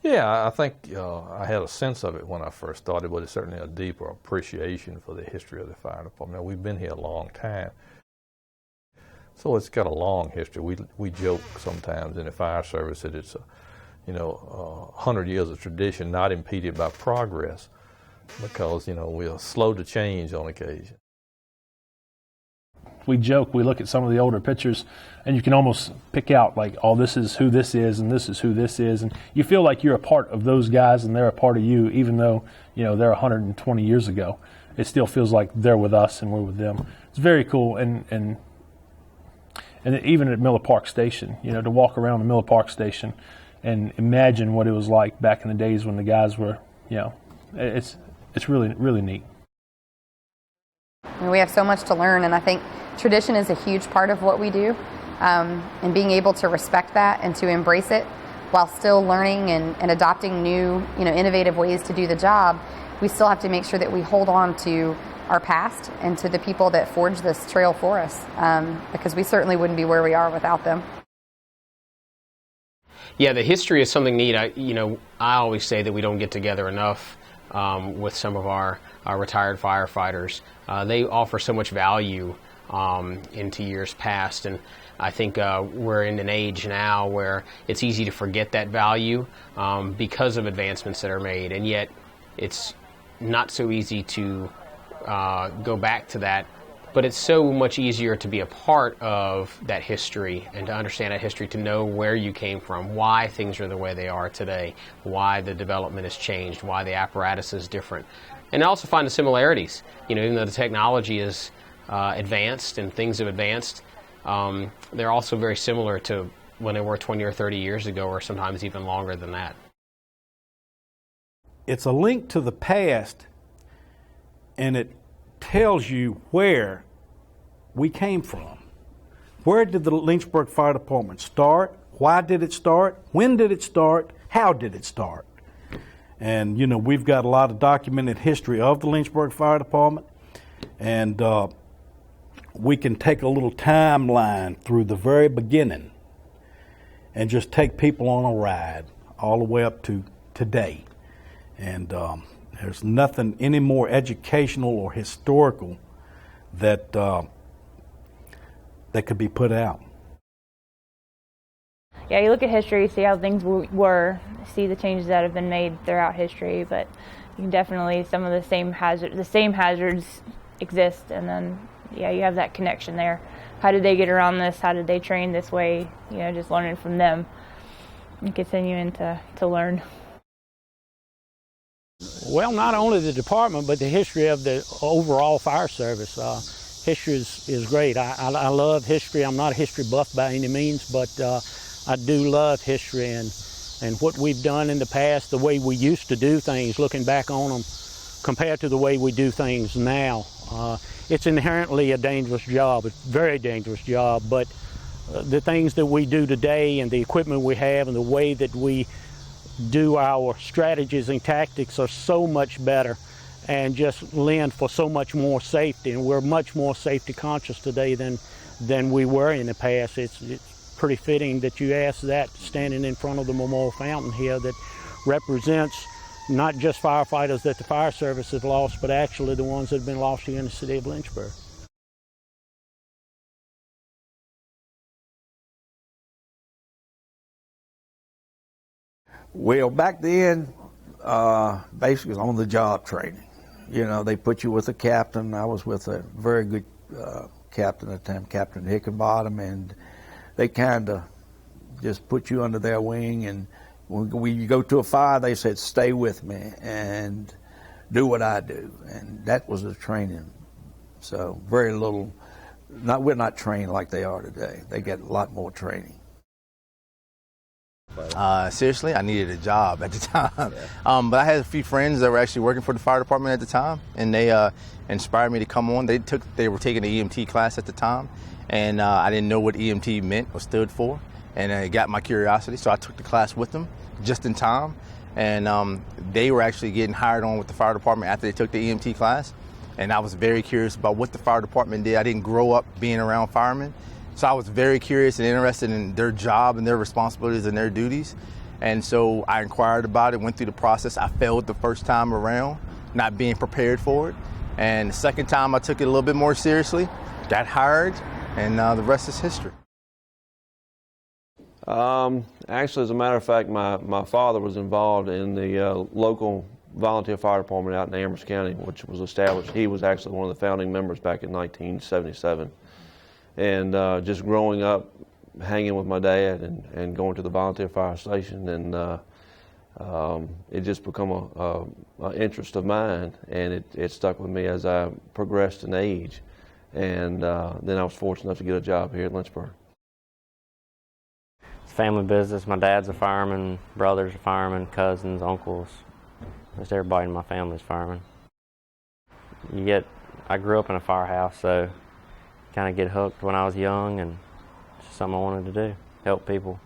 Yeah, I think I had a sense of it when I first started, but it's certainly a deeper appreciation for the history of the fire department. Now, we've been here a long time, so it's got a long history. We joke sometimes in the fire service that it's 100 years of tradition not impeded by progress, because we're slow to change on occasion. We joke, we look at some of the older pictures, and you can almost pick out, like, oh, this is who this is, and this is who this is, and you feel like you're a part of those guys, and they're a part of you, even though, they're 120 years ago. It still feels like they're with us and we're with them. It's very cool, and even at Miller Park Station, to walk around the Miller Park Station and imagine what it was like back in the days when the guys were, it's really, really neat. We have so much to learn, and I think tradition is a huge part of what we do, and being able to respect that and to embrace it while still learning and adopting new, innovative ways to do the job. We still have to make sure that we hold on to our past and to the people that forged this trail for us, because we certainly wouldn't be where we are without them. Yeah, the history is something neat. I always say that we don't get together enough with some of our retired firefighters. They offer so much value into years past, and I think we're in an age now where it's easy to forget that value because of advancements that are made, and yet it's not so easy to go back to that. But it's so much easier to be a part of that history and to understand that history, to know where you came from, why things are the way they are today, why the development has changed, why the apparatus is different. And also find the similarities. Even though the technology is advanced and things have advanced, they're also very similar to when they were 20 or 30 years ago, or sometimes even longer than that. It's a link to the past, and it tells you where we came from. Where did the Lynchburg Fire Department start? Why did it start? When did it start? How did it start? And, we've got a lot of documented history of the Lynchburg Fire Department, and we can take a little timeline through the very beginning and just take people on a ride all the way up to today. And there's nothing any more educational or historical that could be put out. Yeah, you look at history, see how things were, see the changes that have been made throughout history, but you can definitely, some of the same hazards exist, and then, yeah, you have that connection there. How did they get around this? How did they train this way? Just learning from them and continuing to learn. Well, not only the department, but the history of the overall fire service. History is great. I love history. I'm not a history buff by any means, but I do love history and what we've done in the past, the way we used to do things, looking back on them, compared to the way we do things now. It's inherently a dangerous job, a very dangerous job, but the things that we do today and the equipment we have and the way that we do our strategies and tactics are so much better and just lend for so much more safety, and we're much more safety conscious today than we were in the past. It's pretty fitting that you ask that, standing in front of the memorial fountain here that represents not just firefighters that the fire service has lost, but actually the ones that have been lost here in the city of Lynchburg. Well, back then, basically it was on the job training. They put you with a captain. I was with a very good captain at the time, Captain Hickenbottom, and they kind of just put you under their wing, and when you go to a fire, they said, stay with me and do what I do. And that was the training. So very little, we're not trained like they are today. They get a lot more training. Seriously, I needed a job at the time. But I had a few friends that were actually working for the fire department at the time, and they inspired me to come on. They were taking an EMT class at the time, and I didn't know what EMT meant or stood for, and it got my curiosity, so I took the class with them just in time. And they were actually getting hired on with the fire department after they took the EMT class, and I was very curious about what the fire department did. I didn't grow up being around firemen, so I was very curious and interested in their job and their responsibilities and their duties. And so I inquired about it, went through the process. I failed the first time around, not being prepared for it. And the second time I took it a little bit more seriously, got hired, and the rest is history. Actually, as a matter of fact, my father was involved in the local volunteer fire department out in Amherst County, which was established. He was actually one of the founding members back in 1977. And just growing up, hanging with my dad and going to the volunteer fire station, and it just become an interest of mine, and it stuck with me as I progressed in age. And then I was fortunate enough to get a job here at Lynchburg. It's family business. My dad's a fireman, brother's a fireman, cousins, uncles. Just everybody in my family's fireman. I grew up in a firehouse, so kind of get hooked when I was young, and it's just something I wanted to do, help people.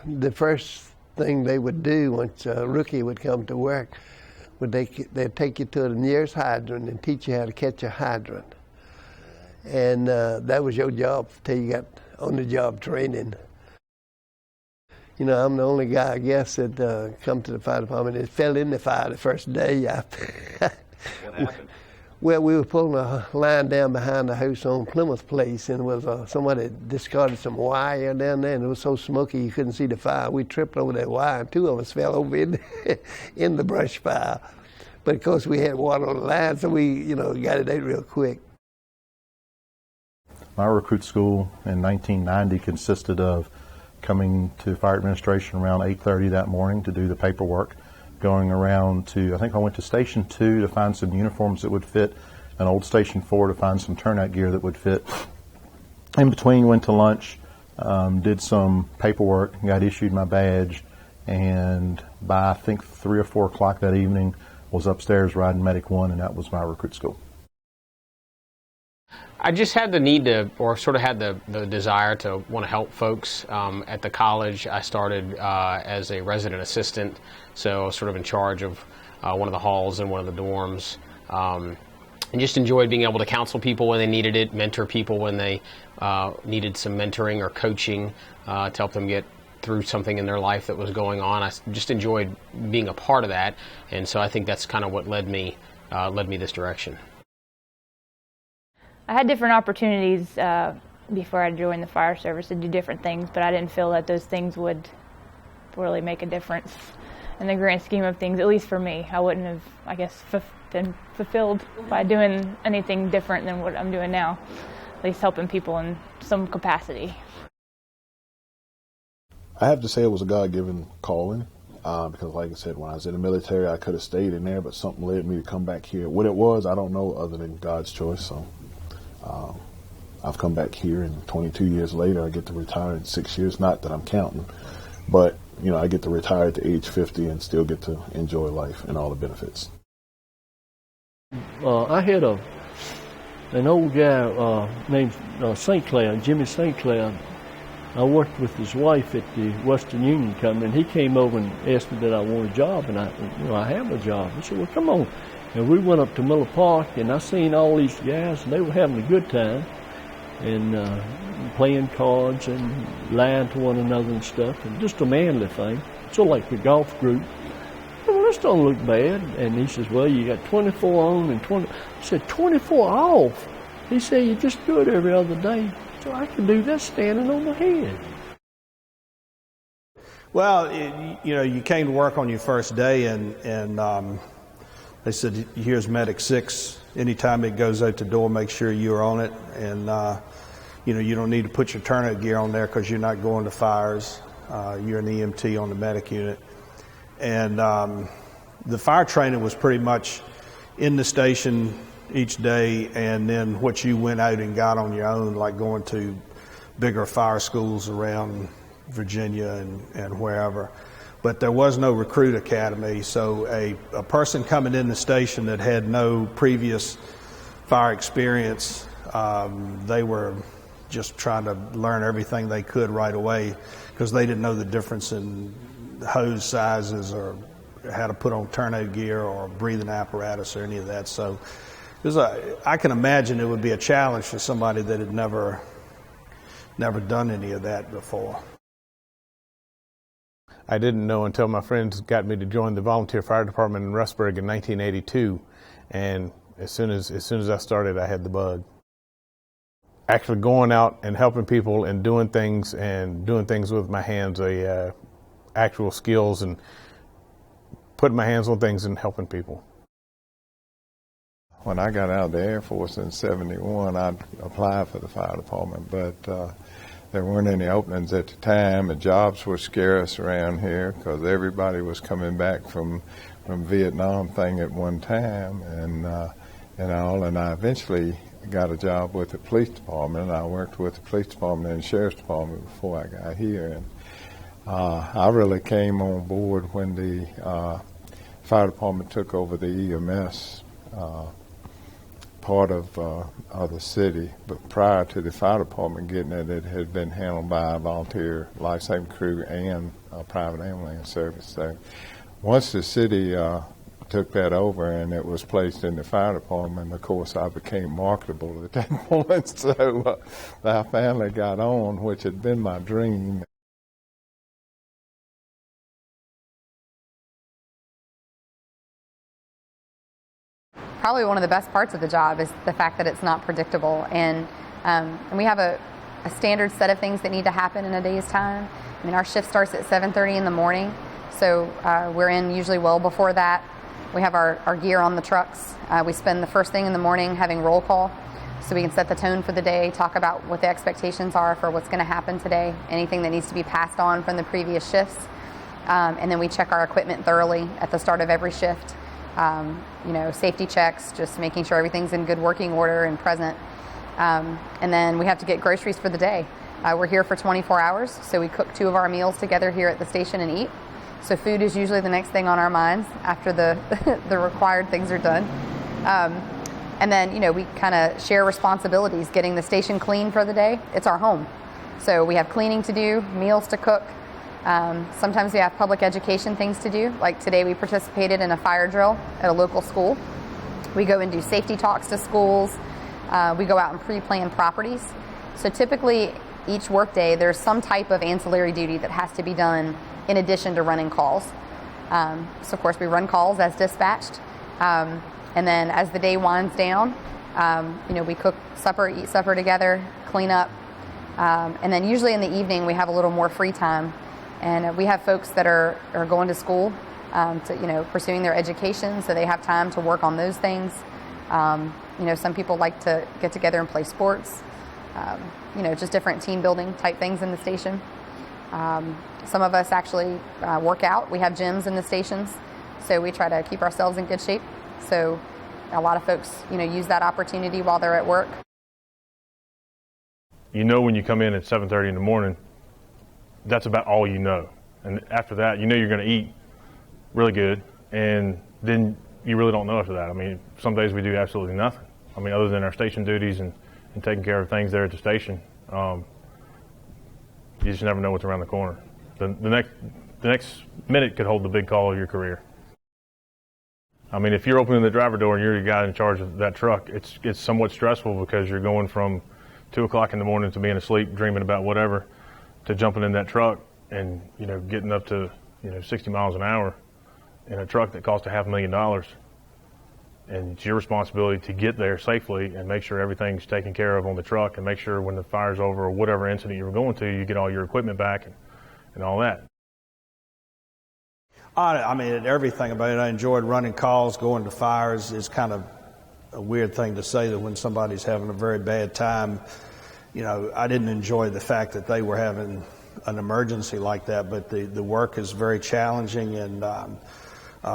The first thing they would do once a rookie would come to work, they'd take you to the nearest hydrant and teach you how to catch a hydrant. And that was your job till you got on-the-job training. You know, I'm the only guy, I guess, that come to the fire department that fell in the fire the first day. What happened? Well, we were pulling a line down behind the house on Plymouth Place, and it was somebody discarded some wire down there, and it was so smoky you couldn't see the fire. We tripped over that wire, and two of us fell over in the brush fire. But of course, we had water on the line, so we, got it out real quick. My recruit school in 1990 consisted of coming to fire administration around 8:30 that morning to do the paperwork, going around to, I think I went to Station 2 to find some uniforms that would fit, and old Station 4 to find some turnout gear that would fit. In between, went to lunch, did some paperwork, got issued my badge, and by I think 3 or 4 o'clock that evening was upstairs riding Medic 1, and that was my recruit school. I just had the need to, or sort of had the desire to want to help folks. At the college, I started as a resident assistant, so I was sort of in charge of one of the halls in one of the dorms. And just enjoyed being able to counsel people when they needed it, mentor people when they needed some mentoring or coaching to help them get through something in their life that was going on. I just enjoyed being a part of that, and so I think that's kind of what led me this direction. I had different opportunities before I joined the fire service to do different things, but I didn't feel that those things would really make a difference in the grand scheme of things, at least for me. I wouldn't have, I guess, been fulfilled by doing anything different than what I'm doing now, at least helping people in some capacity. I have to say it was a God-given calling because, like I said, when I was in the military, I could have stayed in there, but something led me to come back here. What it was, I don't know, other than God's choice. So I've come back here, and 22 years later, I get to retire in 6 years. Not that I'm counting, but I get to retire at the age 50 and still get to enjoy life and all the benefits. I had an old guy named St. Clair, Jimmy St. Clair. I worked with his wife at the Western Union Company, and he came over and asked me that I want a job, and I have a job. I said, well, come on. And we went up to Miller Park, and I seen all these guys, and they were having a good time, and playing cards and lying to one another and stuff, and just a manly thing. So like the golf group. Well, this don't look bad. And he says, well, you got 24 on and 20. I said, 24 off? He said, you just do it every other day. So I can do that standing on my head. Well, you came to work on your first day, and they said, here's Medic 6. Anytime it goes out the door, make sure you're on it. And, you don't need to put your turnout gear on there because you're not going to fires. You're an EMT on the medic unit. And the fire training was pretty much in the station each day, and then what you went out and got on your own, like going to bigger fire schools around Virginia and wherever. But there was no recruit academy, so a person coming in the station that had no previous fire experience, they were just trying to learn everything they could right away because they didn't know the difference in hose sizes or how to put on turnout gear or breathing apparatus or any of that. So I can imagine it would be a challenge for somebody that had never done any of that before. I didn't know until my friends got me to join the volunteer fire department in Rustburg in 1982, and as soon as I started, I had the bug. Actually going out and helping people and doing things with my hands, actual skills, and putting my hands on things and helping people. When I got out of the Air Force in '71, I applied for the fire department, but there weren't any openings at the time. The jobs were scarce around here because everybody was coming back from Vietnam thing at one time, and I eventually got a job with the police department. I worked with the police department and the sheriff's department before I got here, and I really came on board when the fire department took over the EMS part of the city. But prior to the fire department getting it, it had been handled by a volunteer life-saving crew and a private ambulance service. So once the city took that over and it was placed in the fire department, of course I became marketable at that point. So our family got on, which had been my dream. Probably one of the best parts of the job is the fact that it's not predictable, and we have a standard set of things that need to happen in a day's time. I mean, our shift starts at 7:30 in the morning, so we're in usually well before that. We have our gear on the trucks. We spend the first thing in the morning having roll call, so we can set the tone for the day, talk about what the expectations are for what's going to happen today, anything that needs to be passed on from the previous shifts, and then we check our equipment thoroughly at the start of every shift. Safety checks, just making sure everything's in good working order and present. And then we have to get groceries for the day. We're here for 24 hours, so we cook 2 of our meals together here at the station and eat. So food is usually the next thing on our minds after the the required things are done. And then, we kind of share responsibilities, getting the station clean for the day. It's our home. So we have cleaning to do, meals to cook. Sometimes we have public education things to do. Like today we participated in a fire drill at a local school. We go and do safety talks to schools. We go out and pre-plan properties. So typically each workday there's some type of ancillary duty that has to be done in addition to running calls. So of course we run calls as dispatched. And then as the day winds down, we cook supper, eat supper together, clean up. And then usually in the evening we have a little more free time. And we have folks that are going to school, pursuing their education, so they have time to work on those things. Some people like to get together and play sports, just different team building type things in the station. Some of us actually work out. We have gyms in the stations, so we try to keep ourselves in good shape. So a lot of folks, use that opportunity while they're at work. When you come in at 7:30 in the morning, that's about all you know. And after that, you're going to eat really good, and then you really don't know after that. I mean, some days we do absolutely nothing. I mean, other than our station duties and taking care of things there at the station, you just never know what's around the corner. The next minute could hold the big call of your career. I mean, if you're opening the driver door and you're the guy in charge of that truck, it's somewhat stressful because you're going from 2 o'clock in the morning to being asleep, dreaming about whatever, to jumping in that truck and getting up to 60 miles an hour in a truck that cost $500,000, and it's your responsibility to get there safely and make sure everything's taken care of on the truck, and make sure when the fire's over or whatever incident you were going to, you get all your equipment back and all that. I mean, everything about it. I enjoyed running calls, going to fires. It's kind of a weird thing to say that when somebody's having a very bad time. I didn't enjoy the fact that they were having an emergency like that, but the work is very challenging and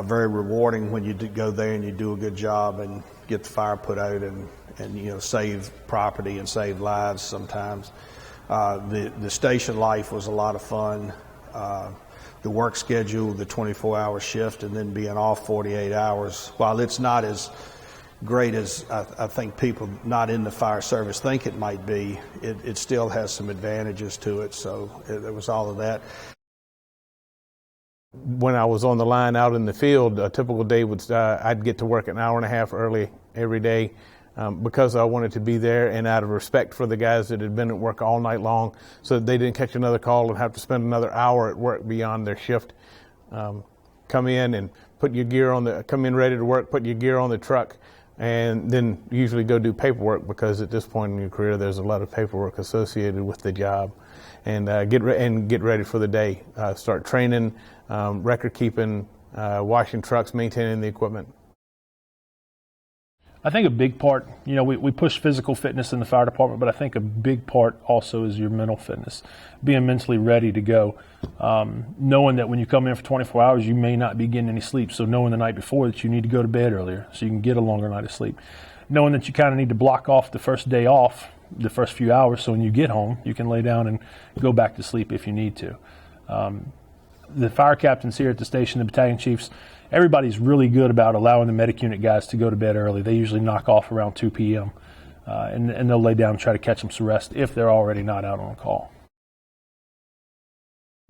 very rewarding when you go there and you do a good job and get the fire put out and save property and save lives sometimes. The station life was a lot of fun. The work schedule, the 24-hour shift, and then being off 48 hours, while it's not as great as I think people not in the fire service think it might be, it still has some advantages to it, so it was all of that. When I was on the line out in the field, a typical day I'd get to work an hour and a half early every day, because I wanted to be there, and out of respect for the guys that had been at work all night long so that they didn't catch another call and have to spend another hour at work beyond their shift. Come in and put your gear on come in ready to work, put your gear on the truck, and then usually go do paperwork, because at this point in your career there's a lot of paperwork associated with the job. And get ready for the day. Start training, record keeping, washing trucks, maintaining the equipment. I think a big part, we push physical fitness in the fire department, but I think a big part also is your mental fitness, being mentally ready to go, knowing that when you come in for 24 hours, you may not be getting any sleep. So knowing the night before that you need to go to bed earlier so you can get a longer night of sleep. Knowing that you kind of need to block off the first day off, the first few hours, so when you get home, you can lay down and go back to sleep if you need to. The fire captains here at the station, the battalion chiefs, everybody's really good about allowing the medic unit guys to go to bed early. They usually knock off around 2 p.m. And they'll lay down and try to catch them some rest if they're already not out on call.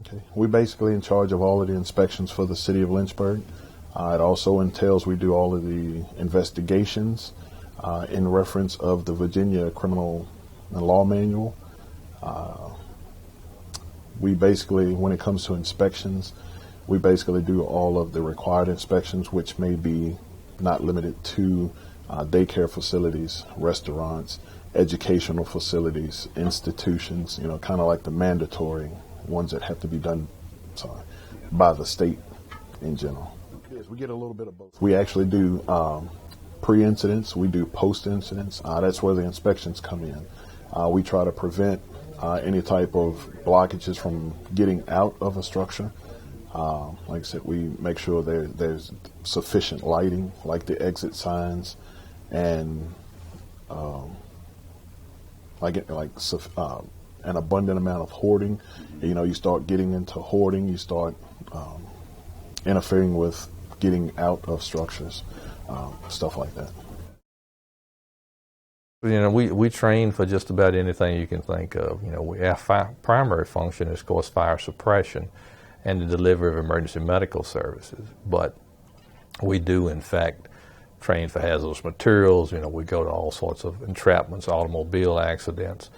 Okay. We're basically in charge of all of the inspections for the city of Lynchburg. It also entails we do all of the investigations in reference of the Virginia Criminal and Law Manual. We basically, when it comes to inspections, we basically do all of the required inspections, which may be not limited to daycare facilities, restaurants, educational facilities, institutions, kind of like the mandatory ones that have to be done by the state in general. Yes, we get a little bit of both. We actually do pre-incidents, we do post-incidents. That's where the inspections come in. We try to prevent any type of blockages from getting out of a structure. Like I said, we make sure there's sufficient lighting, like the exit signs, and an abundant amount of hoarding. You start getting into hoarding, you start interfering with getting out of structures, stuff like that. We train for just about anything you can think of. Our primary function is, of course, fire suppression and the delivery of emergency medical services. But we do, in fact, train for hazardous materials. We go to all sorts of entrapments, automobile accidents.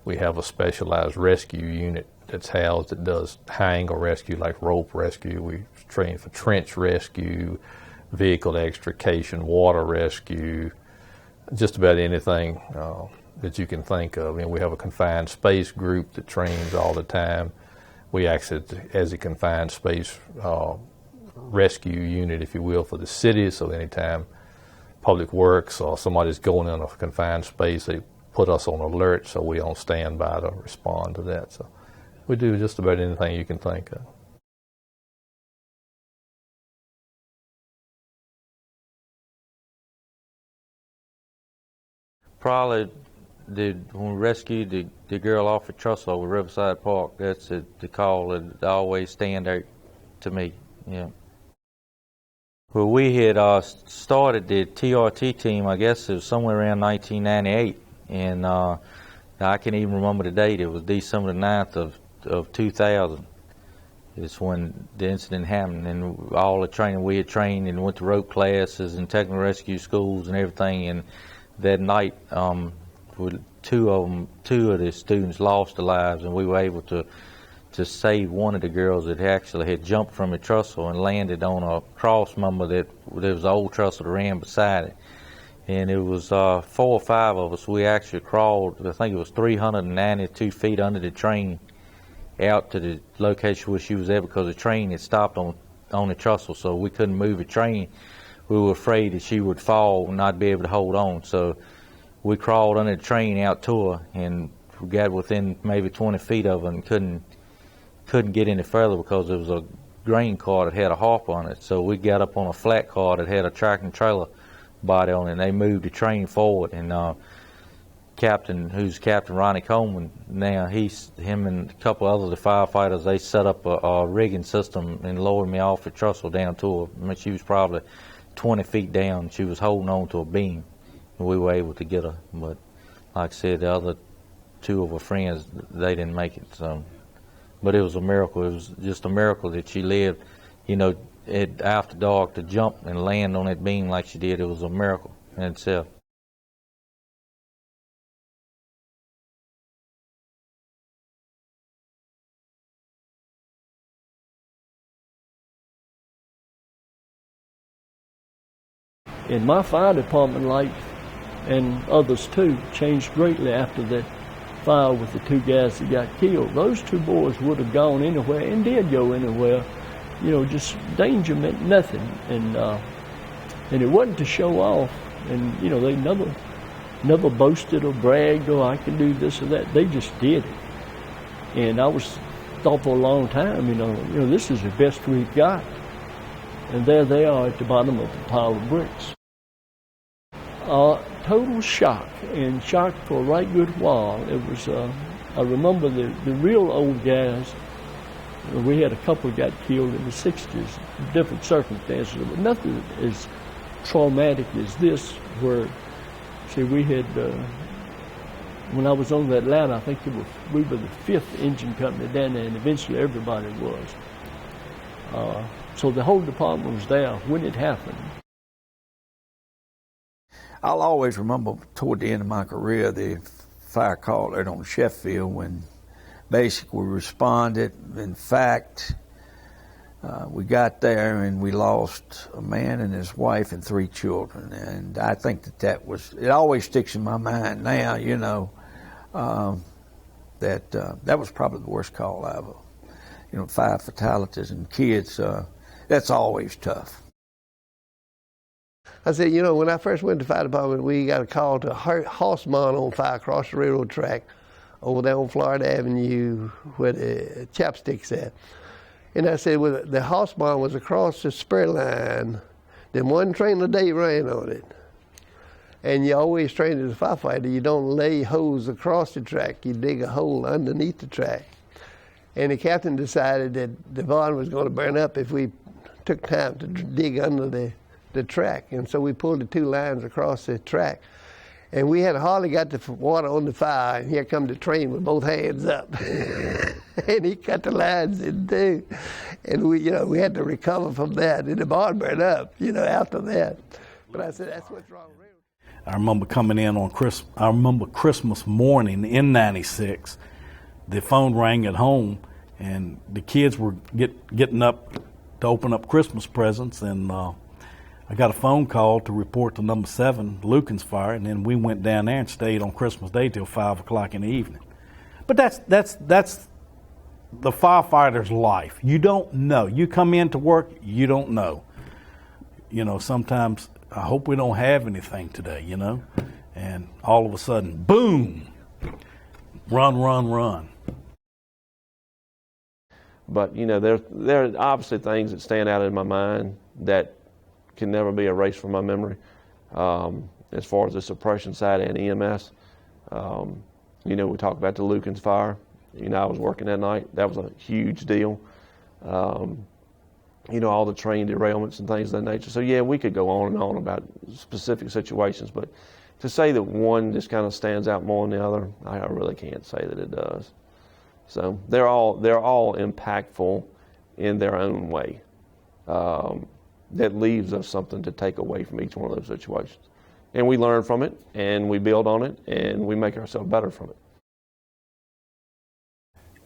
We have a specialized rescue unit that's housed that does hang or rescue, like rope rescue. We train for trench rescue, vehicle extrication, water rescue, just about anything that you can think of. We have a confined space group that trains all the time. We act as a confined space rescue unit, if you will, for the city. So anytime Public Works or somebody's going in a confined space, they put us on alert, so we on standby to respond to that. So we do just about anything you can think of. Probably when we rescued the girl off of Trussell over Riverside Park, that's the call that always stand out to me. Yeah. Well, we had started the TRT team, I guess it was somewhere around 1998, and I can even remember the date. It was December the 9th of 2000. It's when the incident happened, and all the training we had trained and went to rope classes and technical rescue schools and everything. And that night, two of the students lost their lives, and we were able to save one of the girls that actually had jumped from a trestle and landed on a cross member that there was an old trestle that ran beside it. And it was 4 or 5 of us. We actually crawled, I think it was 392 feet under the train out to the location where she was at, because the train had stopped on the trestle, so we couldn't move the train. We were afraid that she would fall and not be able to hold on. So we crawled under the train out to her, and we got within maybe 20 feet of her and couldn't get any further because there was a grain car that had a harp on it. So we got up on a flat car that had a tractor trailer body on it, and they moved the train forward. And Captain Ronnie Coleman, now him and a couple other of the firefighters, they set up a rigging system and lowered me off the trestle down to her. I mean, she was probably 20 feet down. She was holding on to a beam, and we were able to get her. But like I said, the other 2 of her friends, they didn't make it. So, but it was a miracle. It was just a miracle that she lived, after dark to jump and land on that beam like she did. It was a miracle in itself. And my fire department life, and others too, changed greatly after that fire with the 2 guys that got killed. Those 2 boys would have gone anywhere and did go anywhere. You know, just danger meant nothing. And it wasn't to show off. And, you know, they never boasted or bragged, oh, I can do this or that. They just did it. And I was thought for a long time, you know, this is the best we've got. And there they are at the bottom of the pile of bricks. Total shock, and shock for a right good while. It was, I remember the real old guys, we had a couple got killed in the 60s, different circumstances, but nothing as traumatic as this, where, see, we had, when I was on that ladder, I think we were the 5th engine company down there, and eventually everybody was. So the whole department was there when it happened. I'll always remember toward the end of my career the fire call there on Sheffield when basically we responded. In fact, we got there and we lost a man and his wife and 3 children. And I think that was, it always sticks in my mind now, you know, that was probably the worst call ever. You know, 5 fatalities and kids, that's always tough. I said, you know, when I first went to the fire department, we got a call to a horse barn on fire across the railroad track over there on Florida Avenue where the Chapstick's at. And I said, well, the horse barn was across the spur line. Then 1 train a day ran on it. And you always train as a firefighter, you don't lay hose across the track, you dig a hole underneath the track. And the captain decided that the barn was going to burn up if we took time to dig under the track. And so we pulled the 2 lines across the track. And we had hardly got the water on the fire, and here come the train with both hands up. And he cut the lines in 2. And we had to recover from that. And the barn burned up, after that. But I said, that's what's wrong with railroad. I remember coming in on Christmas morning in '96. The phone rang at home, and the kids were getting up to open up Christmas presents, and I got a phone call to report to number 7, Lucan's fire, and then we went down there and stayed on Christmas Day till 5 o'clock in the evening. But that's the firefighter's life. You don't know. You come in to work, you don't know. Sometimes I hope we don't have anything today, and all of a sudden, boom, run. But, there are obviously things that stand out in my mind that can never be erased from my memory. As far as the suppression side and EMS, we talk about the Lucan's fire. I was working that night. That was a huge deal. All the train derailments and things of that nature. So, yeah, we could go on and on about specific situations, but to say that one just kind of stands out more than the other, I really can't say that it does. So they're all impactful in their own way. That leaves us something to take away from each one of those situations. And we learn from it, and we build on it, and we make ourselves better from it.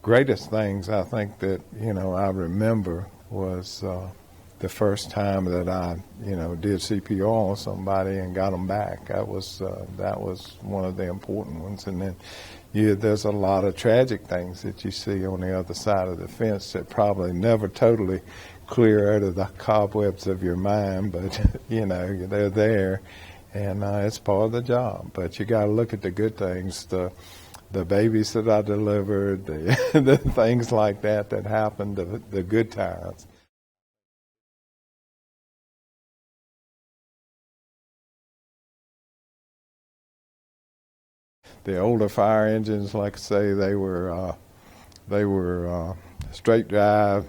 Greatest things I think that, I remember was the first time that I, did CPR on somebody and got them back. That was one of the important ones. And then there's a lot of tragic things that you see on the other side of the fence that probably never totally clear out of the cobwebs of your mind, but they're there, and it's part of the job. But you got to look at the good things, the babies that I delivered, the things like that happened, the good times. The older fire engines, like I say, they were straight drive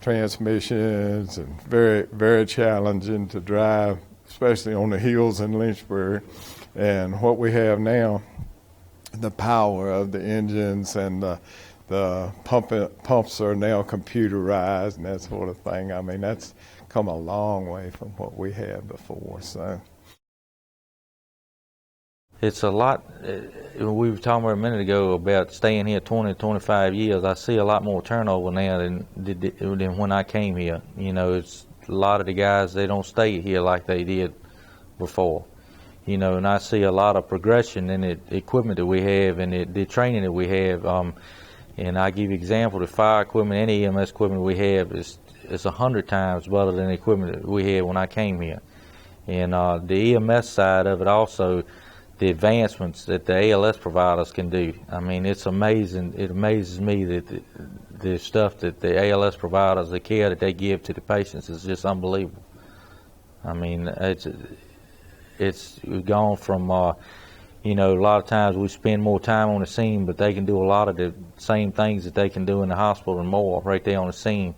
transmissions and very, very challenging to drive, especially on the hills in Lynchburg. And what we have now, the power of the engines and the pumps are now computerized and that sort of thing. I mean, that's come a long way from what we had before. So it's a lot. We were talking about a minute ago about staying here 20, 25 years. I see a lot more turnover now than when I came here. It's a lot of the guys, they don't stay here like they did before. You know, and I see a lot of progression in the equipment that we have and the training that we have. And I give you an example, the fire equipment and the EMS equipment we have is 100 times better than the equipment that we had when I came here. And the EMS side of it also, the advancements that the ALS providers can do. I mean, it's amazing. It amazes me that the stuff that the ALS providers, the care that they give to the patients is just unbelievable. I mean, it's gone from, you know, a lot of times we spend more time on the scene, but they can do a lot of the same things that they can do in the hospital and more right there on the scene.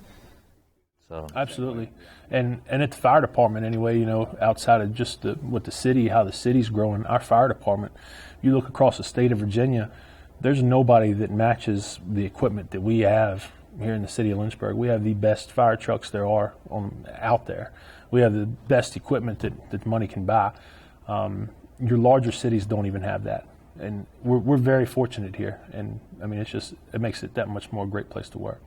So absolutely. And at the fire department anyway, you know, outside of just with the city, how the city's growing, our fire department, you look across the state of Virginia, there's nobody that matches the equipment that we have here in the city of Lynchburg. We have the best fire trucks there are out there. We have the best equipment that money can buy. Your larger cities don't even have that. And we're very fortunate here. And I mean, it makes it that much more a great place to work.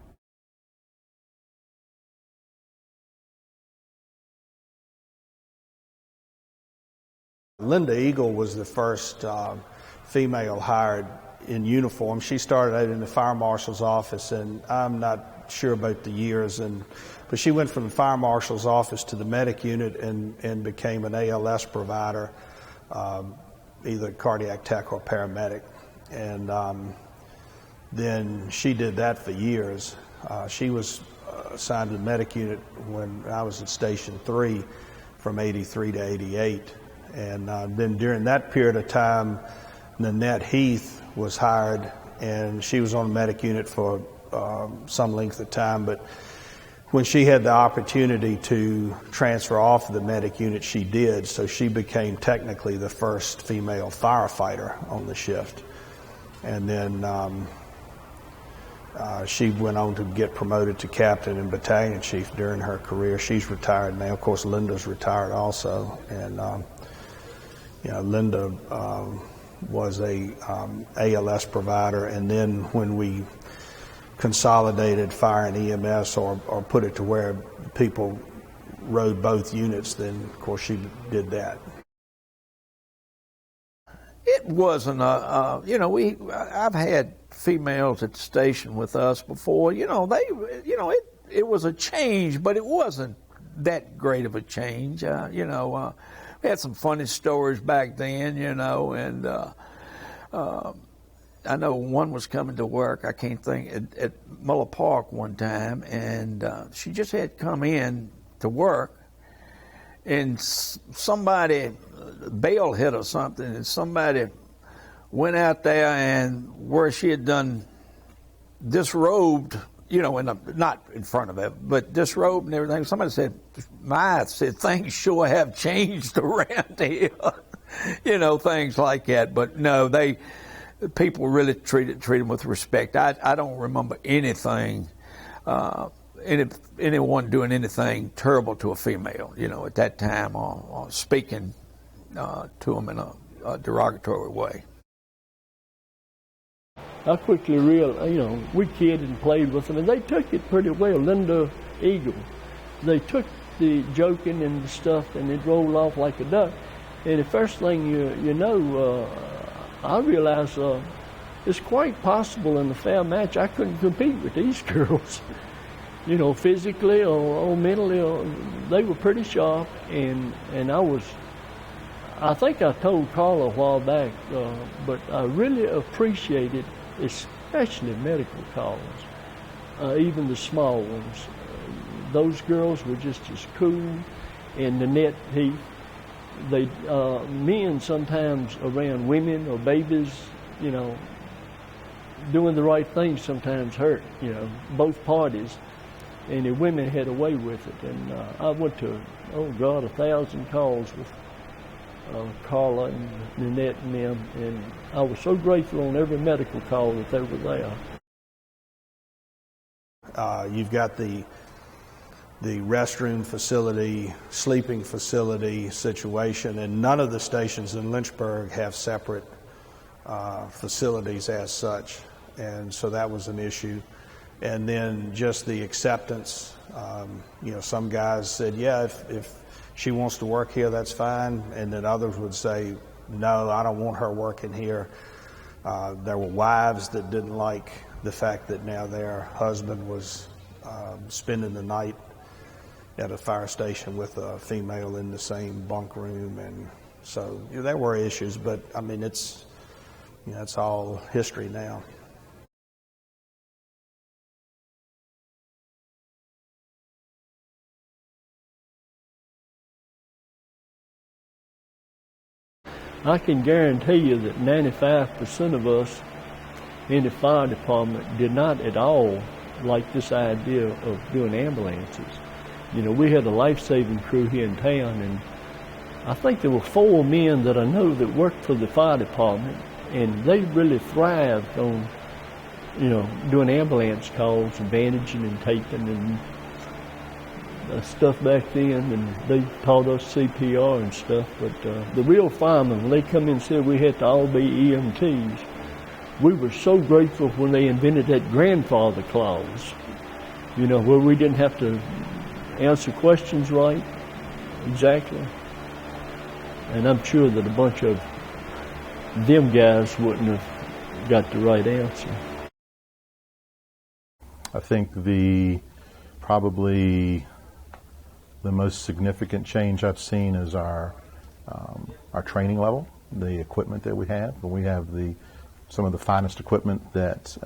Linda Eagle was the first female hired in uniform. She started out in the fire marshal's office, and I'm not sure about the years, but she went from the fire marshal's office to the medic unit and became an ALS provider, either cardiac tech or paramedic. And then she did that for years. She was assigned to the medic unit when I was at Station 3 from 83 to 88. And then during that period of time, Nanette Heath was hired, and she was on the medic unit for some length of time. But when she had the opportunity to transfer off the medic unit, she did. So she became technically the first female firefighter on the shift. And then she went on to get promoted to captain and battalion chief during her career. She's retired now. Of course, Linda's retired also. And you know, Linda was a ALS provider, and then when we consolidated fire and EMS or put it to where people rode both units, then of course she did that. It wasn't you know, I've had females at the station with us before. You know, it was a change, but it wasn't that great of a change. You know, we had some funny stories back then, you know, and I know one was coming to work, I can't think, at Muller Park one time, and she just had come in to work, and somebody, bell hit or something, and somebody went out there, and where she had done disrobed, you know, not in front of it, but disrobed and everything, somebody said, things sure have changed around here. You know, things like that. But no, people really treat them with respect. I don't remember anything, anyone doing anything terrible to a female, you know, at that time, or speaking to them in a derogatory way. I quickly realized, you know, we kidded and played with them, and they took it pretty well. Linda Eagle, they took the joking and the stuff, and it rolled off like a duck. And the first thing you know, I realized it's quite possible in a fair match I couldn't compete with these girls. You know, physically or mentally, they were pretty sharp, and I think I told Carla a while back, but I really appreciated, especially medical callers, even the small ones. Those girls were just as cool. And Nanette Heath, men sometimes around women or babies, you know, doing the right thing sometimes hurt, you know, both parties. And the women had a way with it. And I went to, 1,000 calls with Carla and Nanette and them, and I was so grateful on every medical call that they were there. You've got the restroom facility, sleeping facility situation, and none of the stations in Lynchburg have separate facilities as such, and so that was an issue. And then just the acceptance, you know, some guys said, yeah, if she wants to work here, that's fine. And then others would say, no, I don't want her working here. There were wives that didn't like the fact that now their husband was spending the night at a fire station with a female in the same bunk room. And so there were issues, but I mean, it's all history now. I can guarantee you that 95% of us in the fire department did not at all like this idea of doing ambulances. You know, we had a life-saving crew here in town, and I think there were 4 men that I know that worked for the fire department, and they really thrived on, you know, doing ambulance calls and bandaging and taping and stuff back then, and they taught us CPR and stuff. But the real firemen, when they come in and said we had to all be EMTs, we were so grateful when they invented that grandfather clause, you know, where we didn't have to answer questions right, exactly. And I'm sure that a bunch of them guys wouldn't have got the right answer. I think probably the most significant change I've seen is our training level, the equipment that we have. We have some of the finest equipment that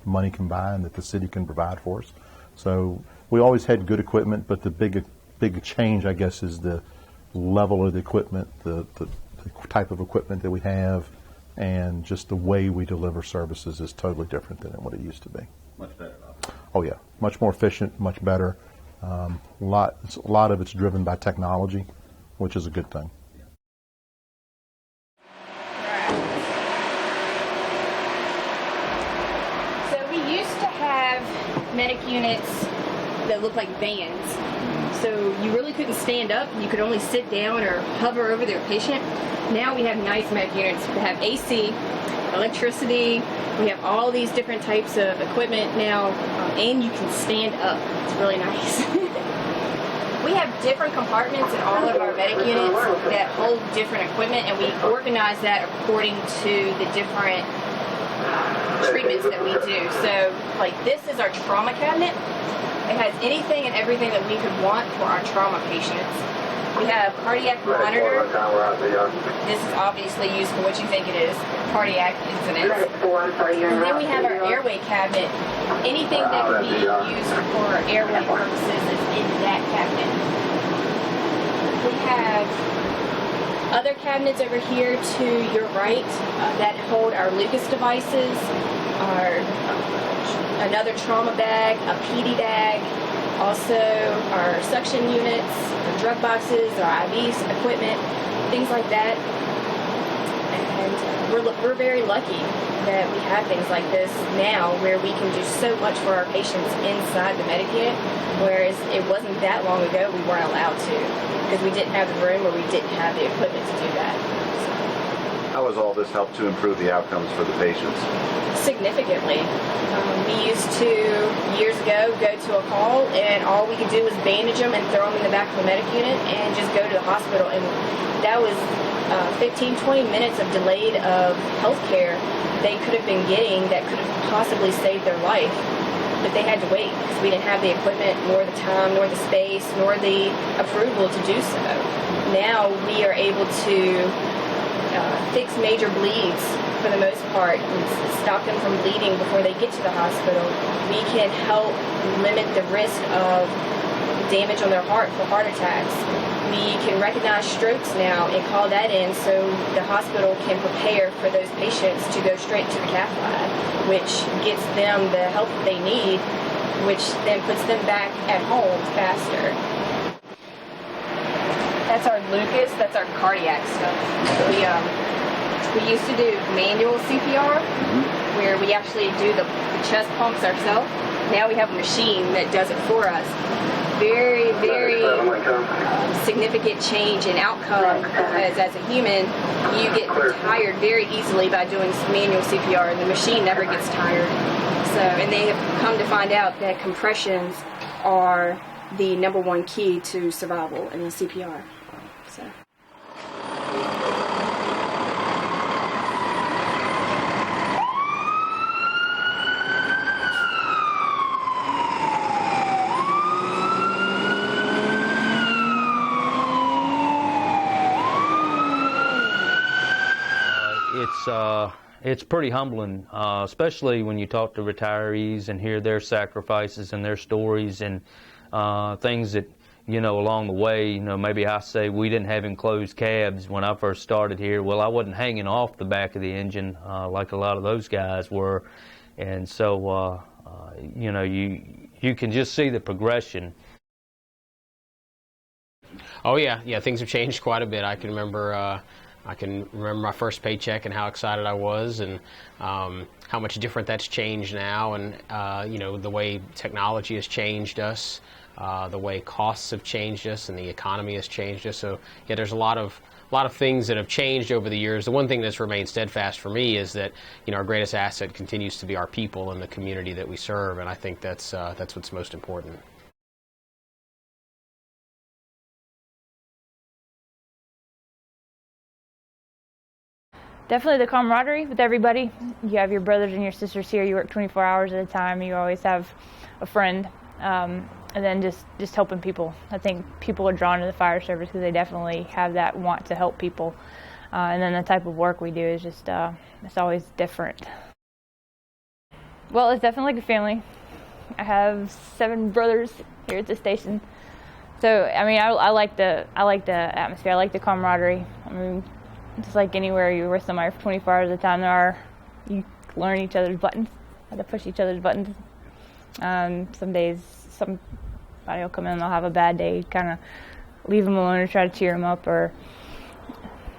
money can buy and that the city can provide for us. So we always had good equipment, but the big change, I guess, is the level of the equipment, the type of equipment that we have, and just the way we deliver services is totally different than what it used to be. Much better. Oh yeah, much more efficient, much better. A lot of it's driven by technology, which is a good thing. So we used to have medic units that looked like vans. So you really couldn't stand up. You could only sit down or hover over their patient. Now we have nice medic units that have AC, electricity. We have all these different types of equipment now, and you can stand up. It's really nice. We have different compartments in all of our medic units that hold different equipment, and we organize that according to the different treatments that we do. So, like, this is our trauma cabinet. It has anything and everything that we could want for our trauma patients. We have cardiac monitor. This is obviously used for what you think it is, cardiac incidents. And then we have our airway cabinet. Anything that can be used for airway purposes is in that cabinet. We have other cabinets over here to your right that hold our Lucas devices, another trauma bag, a PD bag, also our suction units, our drug boxes, our IVs, equipment, things like that. And we're very lucky that we have things like this now where we can do so much for our patients inside the medic unit, whereas it wasn't that long ago we weren't allowed to because we didn't have the room or we didn't have the equipment to do that. How has all this helped to improve the outcomes for the patients? Significantly. We used to, years ago, go to a call and all we could do was bandage them and throw them in the back of the medic unit and just go to the hospital. And that was 15, 20 minutes of delayed of health care they could have been getting that could have possibly saved their life. But they had to wait because we didn't have the equipment, nor the time, nor the space, nor the approval to do so. Now we are able to fix major bleeds for the most part and stop them from bleeding before they get to the hospital. We can help limit the risk of damage on their heart for heart attacks. We can recognize strokes now and call that in so the hospital can prepare for those patients to go straight to the cath lab, which gets them the help that they need, which then puts them back at home faster. That's our Lucas, that's our cardiac stuff. We used to do manual CPR, where we actually do the chest pumps ourselves. Now we have a machine that does it for us. Very, very significant change in outcome, because as a human, you get tired very easily by doing manual CPR, and the machine never gets tired. So, and they have come to find out that compressions are the #1 key to survival in the CPR. So. It's pretty humbling, especially when you talk to retirees and hear their sacrifices and their stories and things that, you know, along the way, you know, maybe I say we didn't have enclosed cabs when I first started here. Well, I wasn't hanging off the back of the engine like a lot of those guys were. And so, you know, you can just see the progression. Oh, yeah, things have changed quite a bit. I can remember my first paycheck and how excited I was, and how much different that's changed now, and you know, the way technology has changed us, the way costs have changed us, and the economy has changed us. So yeah, there's a lot of things that have changed over the years. The one thing that's remained steadfast for me is that, you know, our greatest asset continues to be our people and the community that we serve, and I think that's what's most important. Definitely the camaraderie with everybody. You have your brothers and your sisters here. You work 24 hours at a time. You always have a friend. And then just helping people. I think people are drawn to the fire service because they definitely have that want to help people. And then the type of work we do is just, it's always different. Well, it's definitely like a family. I have 7 brothers here at the station. So, I mean, I like the atmosphere. I like the camaraderie. I mean, just like anywhere you're with somebody for 24 hours at a time, you learn each other's buttons, how to push each other's buttons. Some days, somebody will come in and they'll have a bad day, kind of leave them alone or try to cheer them up. Or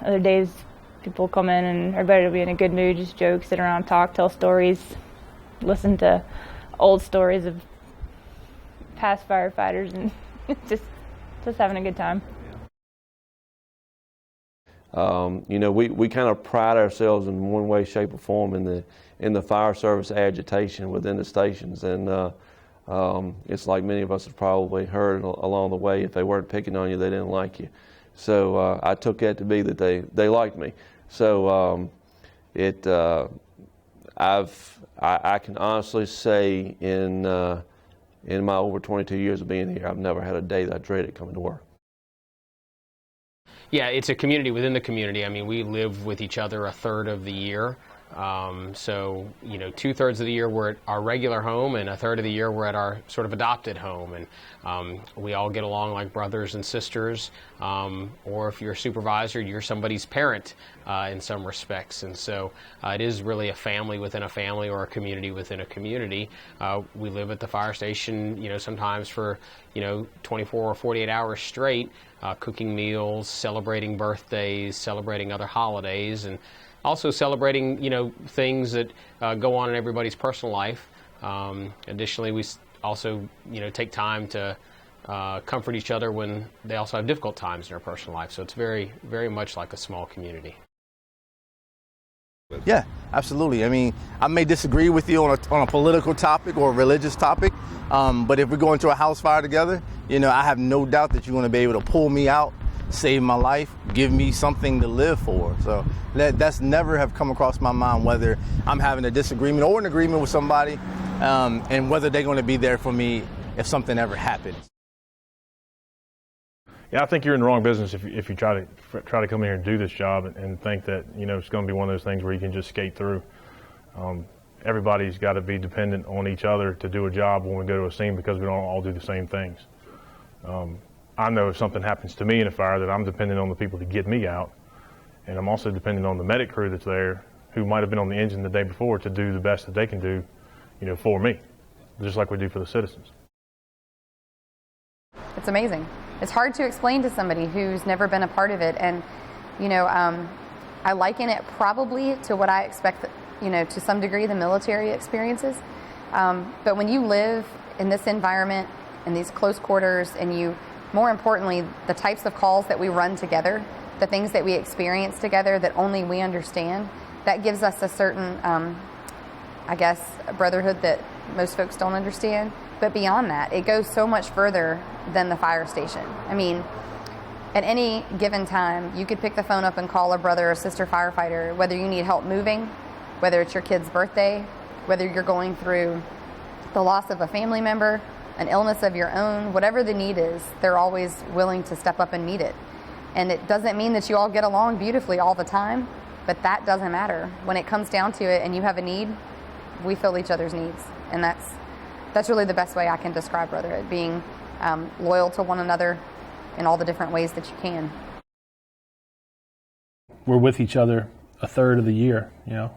other days, people come in and everybody will be in a good mood, just joke, sit around, talk, tell stories, listen to old stories of past firefighters, and just having a good time. You know, we kind of pride ourselves in one way, shape, or form in the fire service agitation within the stations, and it's like many of us have probably heard along the way. If they weren't picking on you, they didn't like you. So I took that to be that they liked me. So I can honestly say in my over 22 years of being here, I've never had a day that I dreaded coming to work. Yeah, it's a community within the community. I mean, we live with each other a third of the year. So, you know, 2/3 of the year we're at our regular home, and a third of the year we're at our sort of adopted home. And we all get along like brothers and sisters. Or if you're a supervisor, you're somebody's parent in some respects. And so it is really a family within a family, or a community within a community. We live at the fire station, you know, sometimes for, you know, 24 or 48 hours straight, cooking meals, celebrating birthdays, celebrating other holidays, and also celebrating, you know, things that go on in everybody's personal life. Additionally, we also, you know, take time to comfort each other when they also have difficult times in their personal life. So it's very, very much like a small community. Yeah, absolutely. I mean, I may disagree with you on a political topic or a religious topic, but if we go into a house fire together, you know, I have no doubt that you're going to be able to pull me out, save my life, give me something to live for. So that's never have come across my mind, whether I'm having a disagreement or an agreement with somebody, and whether they're going to be there for me if something ever happens. Yeah, I think you're in the wrong business if you try to come here and do this job and think that, you know, it's going to be one of those things where you can just skate through. Everybody's got to be dependent on each other to do a job when we go to a scene, because we don't all do the same things. I know if something happens to me in a fire that I'm dependent on the people to get me out, and I'm also dependent on the medic crew that's there, who might have been on the engine the day before, to do the best that they can do, you know, for me, just like we do for the citizens. It's amazing. It's hard to explain to somebody who's never been a part of it, and you know, I liken it probably to what I expect, you know, to some degree the military experiences. But when you live in this environment, in these close quarters, and you, more importantly, the types of calls that we run together, the things that we experience together that only we understand, that gives us a certain, I guess, brotherhood that most folks don't understand. But beyond that, it goes so much further than the fire station. I mean, at any given time, you could pick the phone up and call a brother or sister firefighter, whether you need help moving, whether it's your kid's birthday, whether you're going through the loss of a family member, an illness of your own, whatever the need is, they're always willing to step up and meet it. And it doesn't mean that you all get along beautifully all the time, but that doesn't matter. When it comes down to it and you have a need, we fill each other's needs. And that's really the best way I can describe brotherhood, being loyal to one another in all the different ways that you can. We're with each other a third of the year, you know.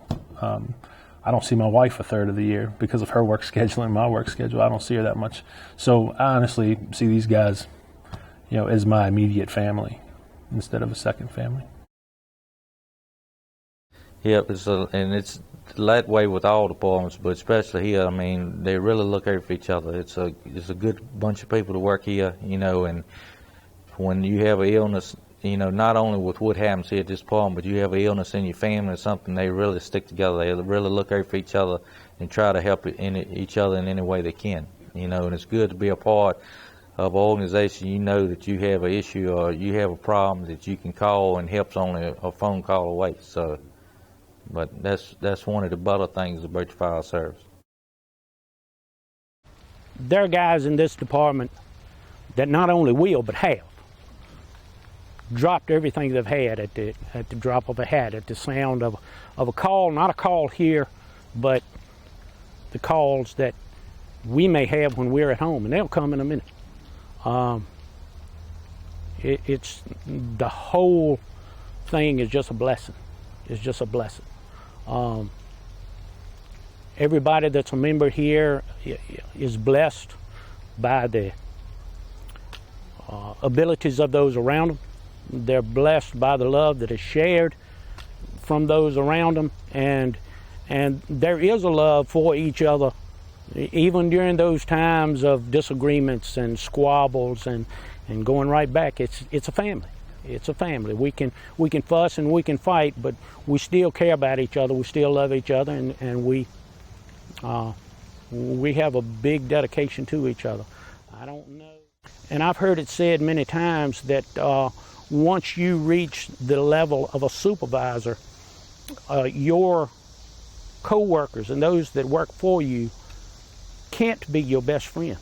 I don't see my wife a third of the year because of her work schedule and my work schedule. I don't see her that much. So I honestly see these guys, you know, as my immediate family instead of a second family. Yep, and it's that way with all departments, but especially here. I mean, they really look out for each other. It's a good bunch of people to work here, you know, and when you have an illness, you know, not only with what happens here at this department, but you have an illness in your family or something, they really stick together. They really look out for each other and try to help each other in any way they can, you know, and it's good to be a part of an organization. You know that you have an issue or you have a problem that you can call, and help's only a phone call away. So, but that's one of the better things about the fire service. There are guys in this department that not only will, but have dropped everything they've had at the drop of a hat, at the sound of a call, not a call here, but the calls that we may have when we're at home, and they'll come in a minute. It's the whole thing is just a blessing. It's just a blessing. Everybody that's a member here is blessed by the abilities of those around them. They're blessed by the love that is shared from those around them, and there is a love for each other, even during those times of disagreements and squabbles and going right back. It's a family. It's a family. We can fuss and we can fight, but we still care about each other. We still love each other, and we have a big dedication to each other. I don't know, and I've heard it said many times that once you reach the level of a supervisor, your co-workers and those that work for you can't be your best friend.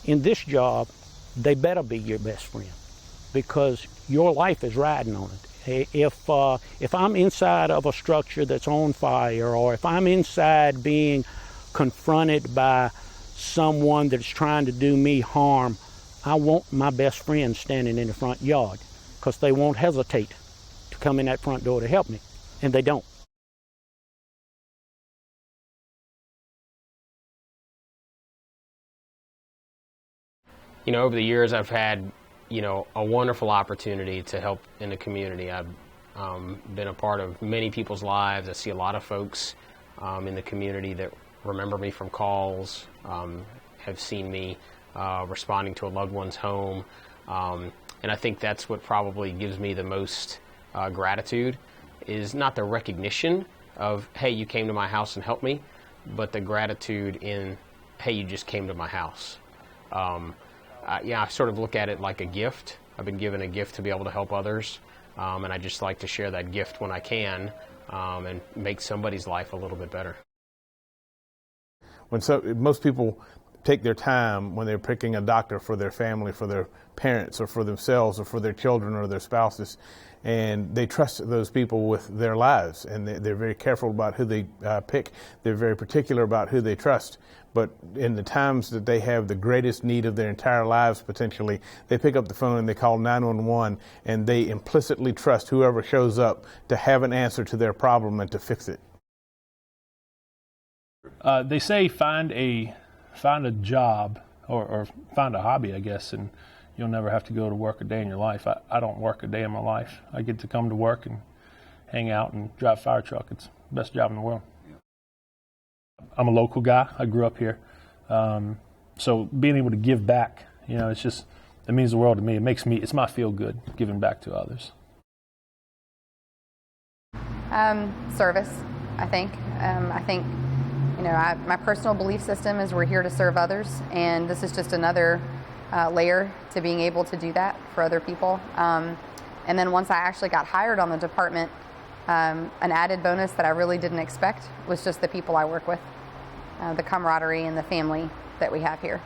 In this job, they better be your best friend, because your life is riding on it. If I'm inside of a structure that's on fire, or if I'm inside being confronted by someone that's trying to do me harm, I want my best friend standing in the front yard, because they won't hesitate to come in that front door to help me, and they don't. You know, over the years I've had, you know, a wonderful opportunity to help in the community. I've been a part of many people's lives. I see a lot of folks in the community that remember me from calls, have seen me responding to a loved one's home. And I think that's what probably gives me the most gratitude, is not the recognition of, hey, you came to my house and helped me, but the gratitude in, hey, you just came to my house. I sort of look at it like a gift. I've been given a gift to be able to help others, and I just like to share that gift when I can, and make somebody's life a little bit better. Most people take their time when they're picking a doctor for their family, for their parents, or for themselves, or for their children or their spouses, and they trust those people with their lives, and they're very careful about who they pick. They're very particular about who they trust. But in the times that they have the greatest need of their entire lives, potentially, they pick up the phone and they call 911, and they implicitly trust whoever shows up to have an answer to their problem and to fix it. They say find a job or find a hobby, I guess, and you'll never have to go to work a day in your life. I don't work a day in my life. I get to come to work and hang out and drive a fire truck. It's the best job in the world. I'm a local guy. I grew up here. So being able to give back, you know, it means the world to me. It's my feel good, giving back to others. Service, I think. I think, You know, my personal belief system is we're here to serve others, and this is just another layer to being able to do that for other people. And then once I actually got hired on the department, an added bonus that I really didn't expect was just the people I work with, the camaraderie and the family that we have here.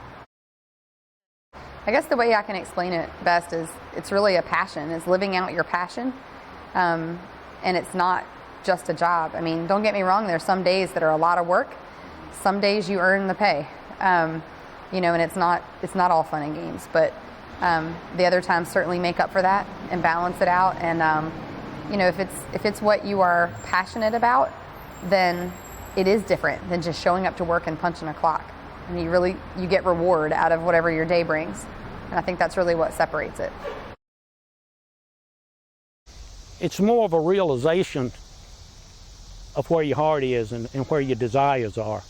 I guess the way I can explain it best is it's really a passion. It's living out your passion, and it's not just a job. I mean, don't get me wrong, there's some days that are a lot of work. Some days you earn the pay, you know, and it's not all fun and games, but the other times certainly make up for that and balance it out. And you know, if it's what you are passionate about, then it is different than just showing up to work and punching a clock. And you get reward out of whatever your day brings. And I think that's really what separates it. It's more of a realization of where your heart is and where your desires are.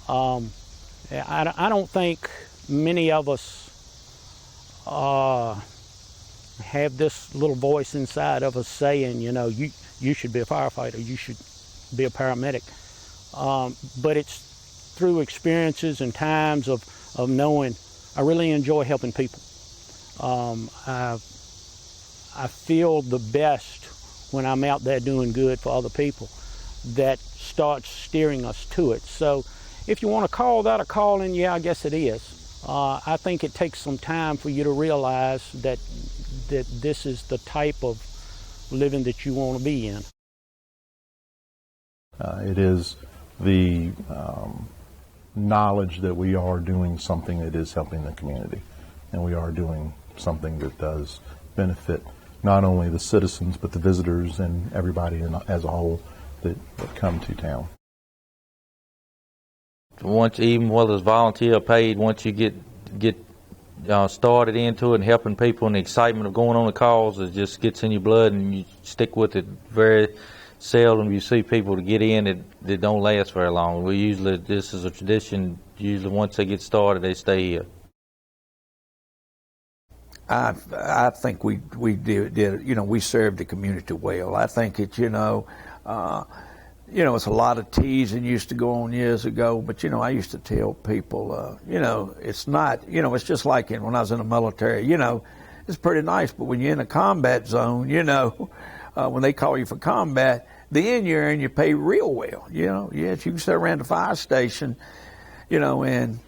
I don't think many of us have this little voice inside of us saying, you know, you should be a firefighter, you should be a paramedic. But it's through experiences and times of knowing I really enjoy helping people. I feel the best when I'm out there doing good for other people. That starts steering us to it. So if you want to call that a calling, yeah, I guess it is. I think it takes some time for you to realize that this is the type of living that you want to be in. It is the knowledge that we are doing something that is helping the community, and we are doing something that does benefit not only the citizens but the visitors and everybody as a whole that come to town. Once, even whether it's volunteer or paid, once you get started into it and helping people, and the excitement of going on the calls, it just gets in your blood and you stick with it. Very seldom you see people to get in that don't last very long. This is a tradition, usually once they get started, they stay here. I think we did, you know, we served the community well. I think it's, you know, it's a lot of teasing used to go on years ago, but, you know, I used to tell people, you know, it's not, you know, it's just like when I was in the military, you know, it's pretty nice, but when you're in a combat zone, you know, when they call you for combat, then you earn your pay real well, you know. Yes, you can sit around the fire station, you know, and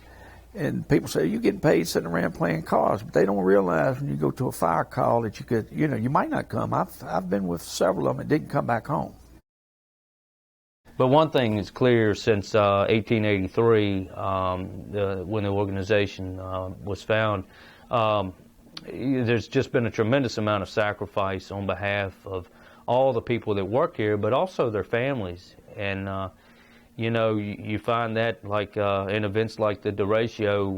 people say, you're getting paid sitting around playing cards, but they don't realize when you go to a fire call that you could, you know, you might not come. I've been with several of them that didn't come back home. But one thing is clear since 1883, when the organization was found, there's just been a tremendous amount of sacrifice on behalf of all the people that work here, but also their families. And you know, you find that like in events like the derecho,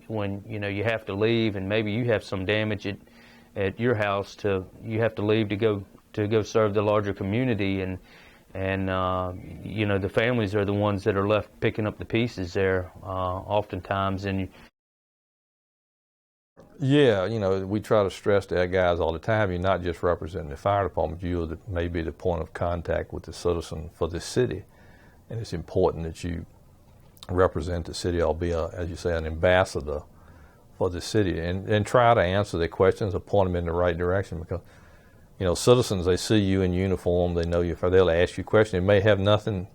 when you know you have to leave, and maybe you have some damage at your house, you have to leave to go serve the larger community, and you know, the families are the ones that are left picking up the pieces there oftentimes. And yeah, you know, we try to stress to our guys all the time, you're not just representing the fire department, you're maybe the point of contact with the citizen for the city. And it's important that you represent the city, or be, as you say, an ambassador for the city, and try to answer their questions or point them in the right direction, because, you know, citizens, they see you in uniform, they know you, they'll ask you questions. It may have nothing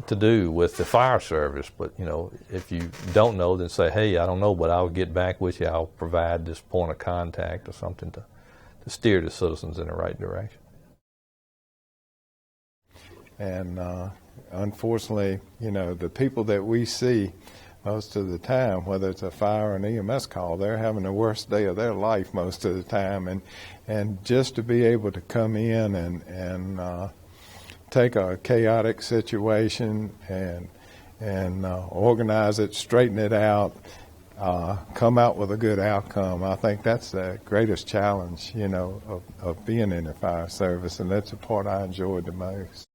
to do with the fire service, but, you know, if you don't know, then say, hey, I don't know, but I'll get back with you. I'll provide this point of contact or something to steer the citizens in the right direction. And unfortunately, you know, the people that we see most of the time, whether it's a fire or an EMS call, they're having the worst day of their life most of the time. And just to be able to come in and take a chaotic situation and organize it, straighten it out, come out with a good outcome, I think that's the greatest challenge, you know, of being in the fire service, and that's the part I enjoyed the most.